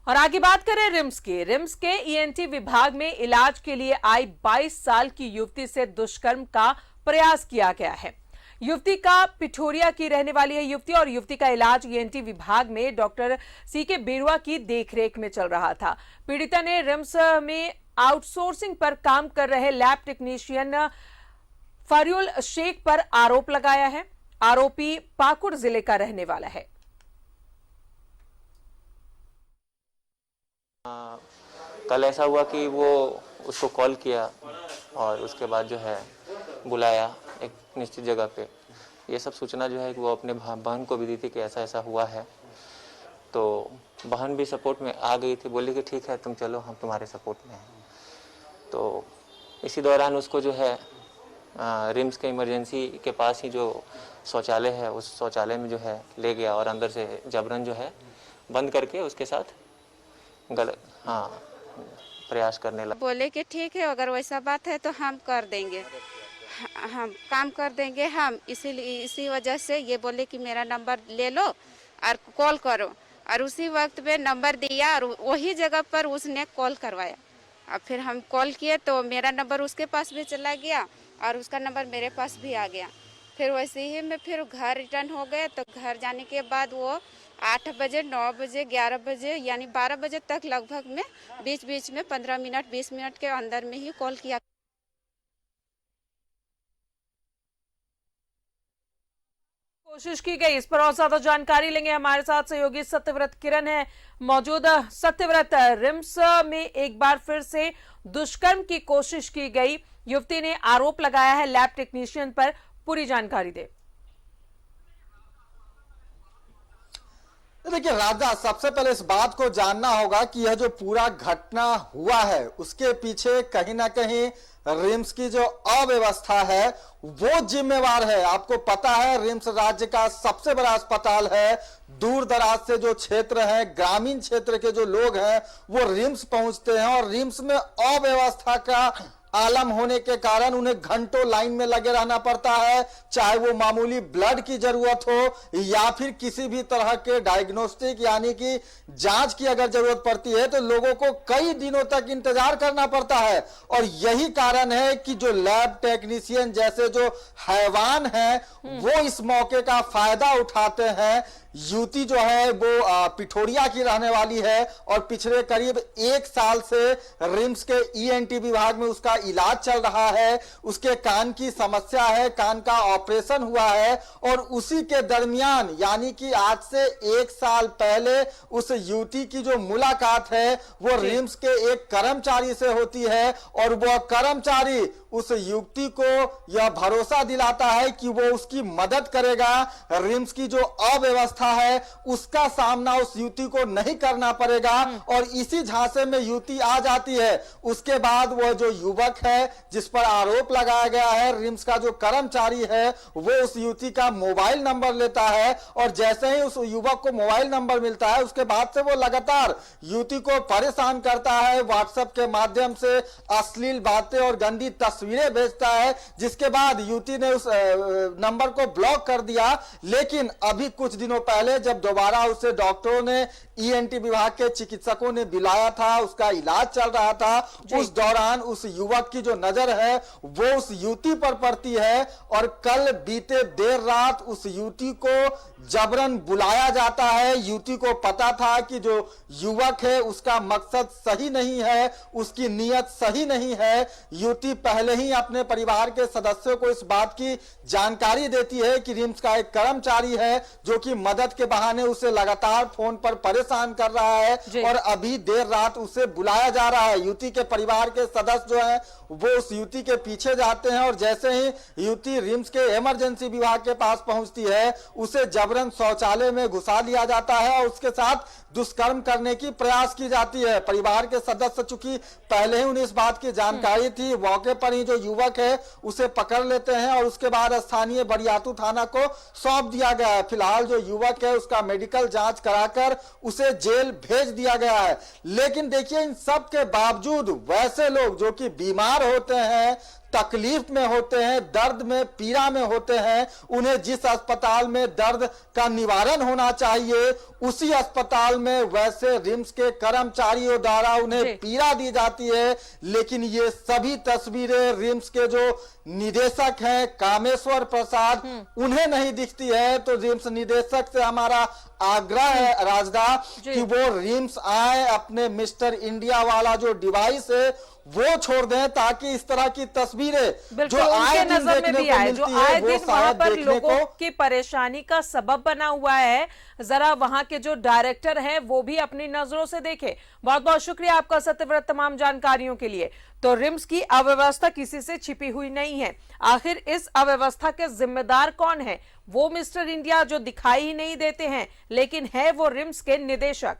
और आगे बात करें रिम्स के ईएनटी विभाग में इलाज के लिए आई 22 साल की युवती से दुष्कर्म का प्रयास किया गया है। युवती का पिठोरिया की रहने वाली है युवती और युवती का इलाज ईएनटी विभाग में डॉक्टर सीके बेरुआ की देखरेख में चल रहा था। पीड़िता ने रिम्स में आउटसोर्सिंग पर काम कर रहे लैब टेक्नीशियन फरियुल शेख पर आरोप लगाया है। आरोपी पाकुड़ जिले का रहने वाला है। कल ऐसा हुआ कि वो उसको कॉल किया और उसके बाद जो है बुलाया एक निश्चित जगह पे। ये सब सूचना जो है कि वो अपने बहन को भी दी थी कि ऐसा ऐसा हुआ है। तो बहन भी सपोर्ट में आ गई थी, बोली कि ठीक है तुम चलो, हम तुम्हारे सपोर्ट में हैं। तो इसी दौरान उसको जो है रिम्स के इमरजेंसी के पास ही जो शौचालय है उस शौचालय में जो है ले गया और अंदर से जबरन जो है बंद करके उसके साथ गलत प्रयास करने लगा। बोले कि ठीक है, अगर वैसा बात है तो हम कर देंगे, हम काम कर देंगे। हम इसी वजह से ये बोले कि मेरा नंबर ले लो और कॉल करो, और उसी वक्त में नंबर दिया और वही जगह पर उसने कॉल करवाया। और फिर हम कॉल किए तो मेरा नंबर उसके पास भी चला गया और उसका नंबर मेरे पास भी आ गया। फिर वैसे ही में फिर घर रिटर्न हो गए। तो घर जाने के बाद वो 8 बजे, 9 बजे, 11 बजे यानी 12 बजे तक लगभग में बीच बीच में 15 मिनट 20 मिनट के अंदर में ही कॉल किया। कोशिश की गई। इस पर और ज्यादा जानकारी लेंगे। हमारे साथ सहयोगी सत्यव्रत किरण है मौजूद। सत्यव्रत, रिम्स में एक बार फिर से दुष्कर्म की कोशिश की गई, युवती ने आरोप लगाया है लैब टेक्नीशियन पर, पूरी जानकारी दे। देखिए राजा, सबसे पहले इस बात को जानना होगा कि यह जो पूरा घटना हुआ है उसके पीछे कहीं ना कहीं रिम्स की जो अव्यवस्था है वो जिम्मेवार है। आपको पता है रिम्स राज्य का सबसे बड़ा अस्पताल है। दूर दराज से जो क्षेत्र है, ग्रामीण क्षेत्र के जो लोग हैं वो रिम्स पहुंचते हैं और रिम्स में अव्यवस्था का आलम होने के कारण उन्हें घंटों लाइन में लगे रहना पड़ता है, चाहे वो मामूली ब्लड की जरूरत हो या फिर किसी भी तरह के डायग्नोस्टिक यानी कि जांच की अगर जरूरत पड़ती है तो लोगों को कई दिनों तक इंतजार करना पड़ता है। और यही कारण है कि जो लैब टेक्नीशियन जैसे जो हैवान हैं वो इस मौके का फायदा उठाते हैं। युवती जो है वो पिठोरिया की रहने वाली है और पिछले करीब 1 साल से रिम्स के ईएनटी विभाग में उसका इलाज चल रहा है। उसके कान की समस्या है, कान का ऑपरेशन हुआ है और उसी के दरमियान यानी कि आज से 1 साल पहले उस युवती की जो मुलाकात है वो रिम्स के एक कर्मचारी से होती है और वह कर्मचारी उस युवती को यह भरोसा दिलाता है कि वो उसकी मदद करेगा। रिम्स की जो अव्यवस्था है उसका सामना उस युवती को नहीं करना पड़ेगा और इसी झांसे में युवती आ जाती है। उसके बाद वह जो युवक है जिस पर आरोप लगाया गया है, रिम्स का जो कर्मचारी है, वो उस युवती का मोबाइल नंबर लेता है और जैसे ही उस युवक को मोबाइल नंबर मिलता है उसके बाद से वो लगातार युवती को परेशान करता है। व्हाट्सएप के माध्यम से अश्लील बातें और गंदी तस्वीरें भेजता है, जिसके बाद युवती ने उस नंबर को ब्लॉक कर दिया। लेकिन अभी कुछ दिनों पहले जब दोबारा उसे डॉक्टरों ने, ईएनटी विभाग के चिकित्सकों ने बुलाया था, उसका इलाज चल रहा था, उस दौरान उस युवक की जो नजर है वो उस युवती पर पड़ती है और कल बीते देर रात उस युवती को जबरन बुलाया जाता है। युवती को पता था कि जो युवक है उसका मकसद सही नहीं है, उसकी नीयत सही नहीं है। युवती पहले ही अपने परिवार के सदस्यों को इस बात की जानकारी देती है कि रिम्स का एक कर्मचारी है जो कि मदद के बहाने उसे लगातार फोन पर परेशान कर रहा है और अभी देर रात उसे बुलाया जा रहा है। युवती के परिवार के सदस्य जो हैं वो उस युवती के पीछे जाते हैं और जैसे ही युवती रिम्स के इमरजेंसी विभाग के पास पहुंचती है उसे जबरन शौचालय में घुसा लिया जाता है और उसके साथ दुष्कर्म करने की प्रयास की जाती है। परिवार के सदस्य चूंकि पहले ही उन्हें इस बात की जानकारी थी, मौके पर ही जो युवक है उसे पकड़ लेते हैं और उसके बाद स्थानीय बरियातू थाना को सौंप दिया गया है। फिलहाल जो युवक है उसका मेडिकल जांच कराकर उसे जेल भेज दिया गया है। लेकिन देखिए इन सब के बावजूद वैसे लोग जो कि बीमार होते हैं तकलीफ में होते हैं, दर्द में, पीड़ा में होते हैं, उन्हें जिस अस्पताल में दर्द का निवारण होना चाहिए उसी अस्पताल में वैसे रिम्स के कर्मचारियों द्वारा उन्हें पीड़ा दी जाती है। लेकिन ये सभी तस्वीरें रिम्स के जो निदेशक हैं कामेश्वर प्रसाद, उन्हें नहीं दिखती है। तो रिम्स निदेशक से हमारा आग्रह है राजदा कि वो रिम्स आए, अपने मिस्टर इंडिया वाला जो डिवाइस है वो छोड़ दें, ताकि इस तरह की तस्वीरें जो आए दिन देखने को मिलती है वो शायद देखने को की परेशानी का सबब बना हुआ है, जरा वहां के जो डायरेक्टर हैं वो भी अपनी नजरों से देखें। बहुत बहुत शुक्रिया आपका सत्यव्रत तमाम जानकारियों के लिए। तो रिम्स की अव्यवस्था किसी से छिपी हुई नहीं है। आखिर इस अव्यवस्था के जिम्मेदार कौन है? वो मिस्टर इंडिया जो दिखाई ही नहीं देते हैं, लेकिन है वो रिम्स के निदेशक।